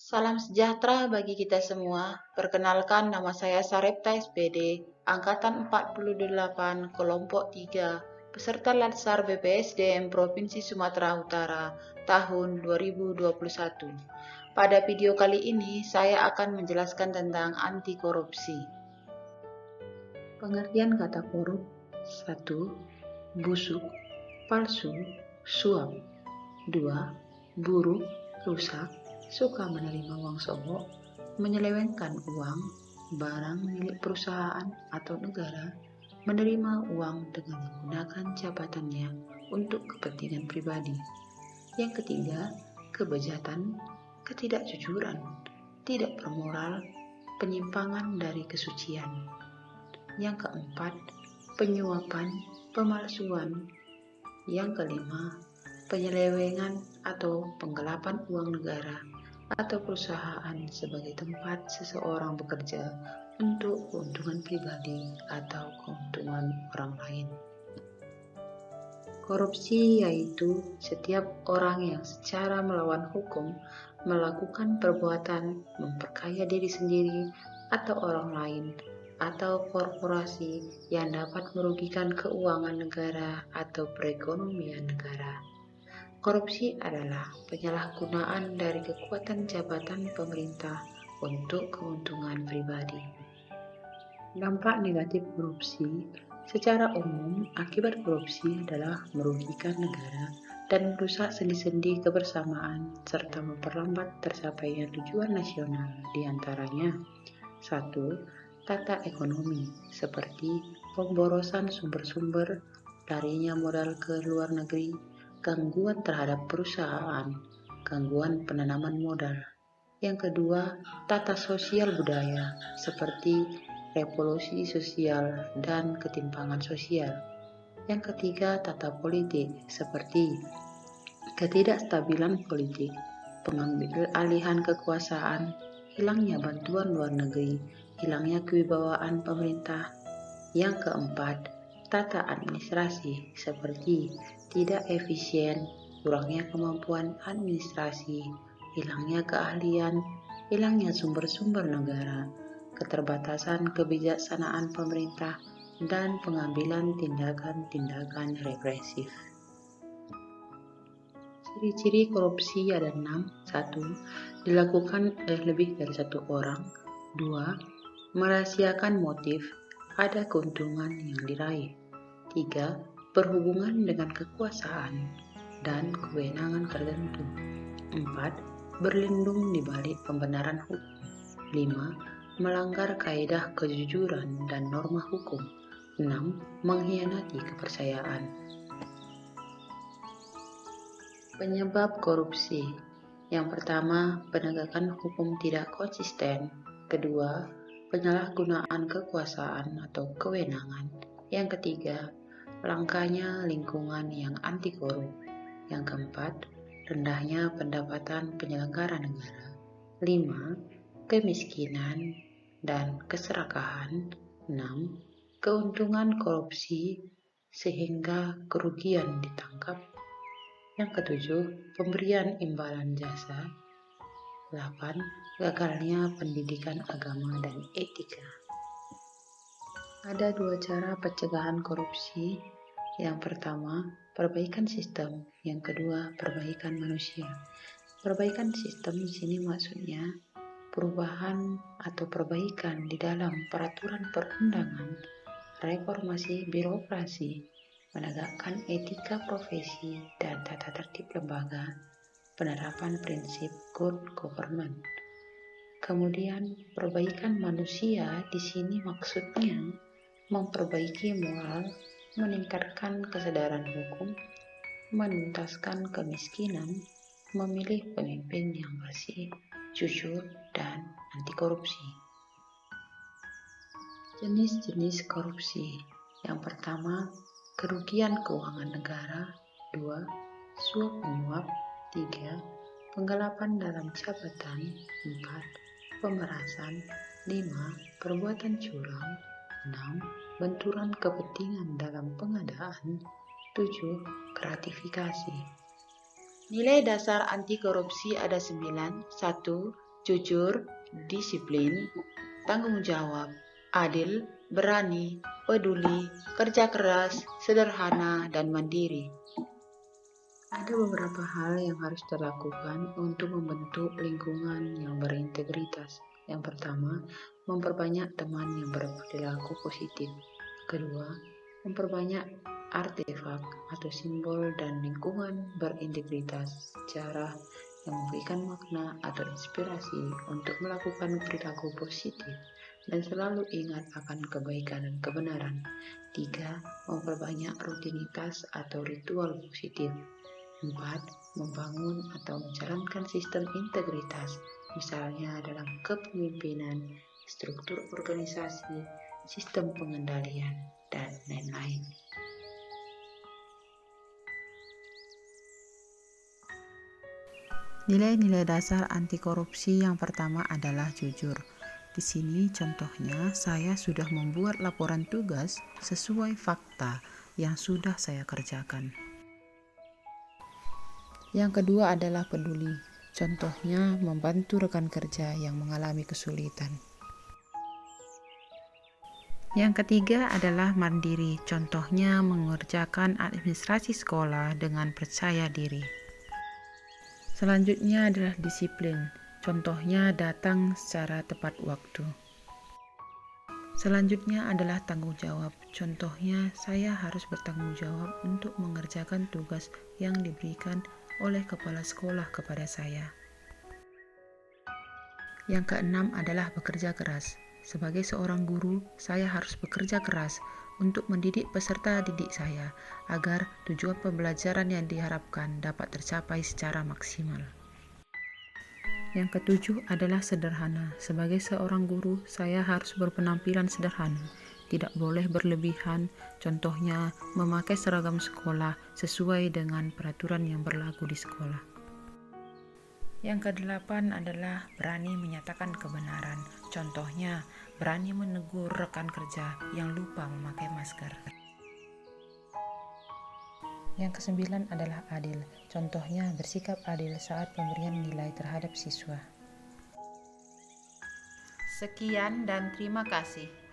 Salam sejahtera bagi kita semua. Perkenalkan, nama saya Sarepta SPD, Angkatan 48, Kelompok 3, peserta Latsar BPSDM Provinsi Sumatera Utara tahun 2021. Pada video kali ini, saya akan menjelaskan tentang anti korupsi. Pengertian kata korup: 1. Busuk, palsu, suap. 2. Buruk, rusak, suka menerima uang sogok, menyelewengkan uang, barang milik perusahaan atau negara, menerima uang dengan menggunakan jabatannya untuk kepentingan pribadi. Yang ketiga, kebejatan, ketidakjujuran, tidak bermoral, penyimpangan dari kesucian. Yang keempat, penyuapan, pemalsuan. Yang kelima, penyelewengan atau penggelapan uang negara atau perusahaan sebagai tempat seseorang bekerja untuk keuntungan pribadi atau keuntungan orang lain. Korupsi yaitu setiap orang yang secara melawan hukum melakukan perbuatan memperkaya diri sendiri atau orang lain atau korporasi yang dapat merugikan keuangan negara atau perekonomian negara. Korupsi adalah penyalahgunaan dari kekuatan jabatan pemerintah untuk keuntungan pribadi. Dampak negatif korupsi secara umum akibat korupsi adalah merugikan negara dan merusak sendi-sendi kebersamaan serta memperlambat tercapainya tujuan nasional, diantaranya 1. Tata ekonomi seperti pemborosan sumber-sumber, larinya modal ke luar negeri, gangguan terhadap perusahaan, gangguan penanaman modal. Yang kedua, tata sosial budaya seperti revolusi sosial dan ketimpangan sosial. Yang ketiga, tata politik seperti ketidakstabilan politik, pengambil alihan kekuasaan, hilangnya bantuan luar negeri, hilangnya kewibawaan pemerintah. Yang keempat, tata administrasi seperti tidak efisien, kurangnya kemampuan administrasi, hilangnya keahlian, hilangnya sumber-sumber negara, keterbatasan kebijaksanaan pemerintah, dan pengambilan tindakan-tindakan represif. Ciri-ciri korupsi ada 6. 1. Dilakukan oleh lebih dari satu orang. 2. Merahasiakan motif, ada keuntungan yang diraih. 3. Berhubungan dengan kekuasaan dan kewenangan tertentu. 4. Berlindung di balik pembenaran hukum. 5. Melanggar kaedah kejujuran dan norma hukum. 6. Mengkhianati kepercayaan. Penyebab korupsi. Yang pertama, penegakan hukum tidak konsisten. Kedua, penyalahgunaan kekuasaan atau kewenangan. Yang ketiga, langkanya lingkungan yang anti korup. Yang keempat, rendahnya pendapatan penyelenggara negara. 5. Kemiskinan dan keserakahan. 6. Keuntungan korupsi sehingga kerugian ditangkap. Yang ketujuh, pemberian imbalan jasa. 8. Gagalnya pendidikan agama dan etika. Ada 2 cara pencegahan korupsi. Yang pertama, perbaikan sistem. Yang kedua, perbaikan manusia. Perbaikan sistem di sini maksudnya perubahan atau perbaikan di dalam peraturan perundangan, reformasi birokrasi, menegakkan etika profesi dan tata tertib lembaga, penerapan prinsip good government. Kemudian, perbaikan manusia di sini maksudnya memperbaiki moral, meningkatkan kesadaran hukum, menuntaskan kemiskinan, memilih pemimpin yang bersih, jujur, dan anti korupsi. Jenis-jenis korupsi. Yang pertama, kerugian keuangan negara. 2. Suap menyuap. 3. Penggelapan dalam jabatan. 4. Pemerasan. 5. Perbuatan curang. 6. Benturan kepentingan dalam pengadaan. 7. Gratifikasi. Nilai dasar anti korupsi ada 9. 1. jujur, disiplin, tanggung jawab, adil, berani, peduli, kerja keras, sederhana, dan mandiri. Ada beberapa hal yang harus dilakukan untuk membentuk lingkungan yang berintegritas. Yang pertama, memperbanyak teman yang berperilaku positif. Kedua, memperbanyak artefak atau simbol dan lingkungan berintegritas secara yang memberikan makna atau inspirasi untuk melakukan perilaku positif dan selalu ingat akan kebaikan dan kebenaran. Tiga, memperbanyak rutinitas atau ritual positif. 4. Membangun atau menjalankan sistem integritas, misalnya dalam kepemimpinan, struktur organisasi, sistem pengendalian, dan lain-lain. Nilai-nilai dasar anti korupsi yang pertama adalah jujur. Di sini contohnya saya sudah membuat laporan tugas sesuai fakta yang sudah saya kerjakan. Yang kedua adalah peduli. Contohnya membantu rekan kerja yang mengalami kesulitan. Yang ketiga adalah mandiri. Contohnya mengerjakan administrasi sekolah dengan percaya diri. Selanjutnya adalah disiplin. Contohnya datang secara tepat waktu. Selanjutnya adalah tanggung jawab. Contohnya saya harus bertanggung jawab untuk mengerjakan tugas yang diberikan oleh kepala sekolah kepada saya. Yang keenam adalah bekerja keras. Sebagai seorang guru, saya harus bekerja keras untuk mendidik peserta didik saya agar tujuan pembelajaran yang diharapkan dapat tercapai secara maksimal. Yang ketujuh adalah sederhana. Sebagai seorang guru, saya harus berpenampilan sederhana, tidak boleh berlebihan, contohnya memakai seragam sekolah sesuai dengan peraturan yang berlaku di sekolah. Yang kedelapan adalah berani menyatakan kebenaran, contohnya berani menegur rekan kerja yang lupa memakai masker. Yang kesembilan adalah adil, contohnya bersikap adil saat pemberian nilai terhadap siswa. Sekian dan terima kasih.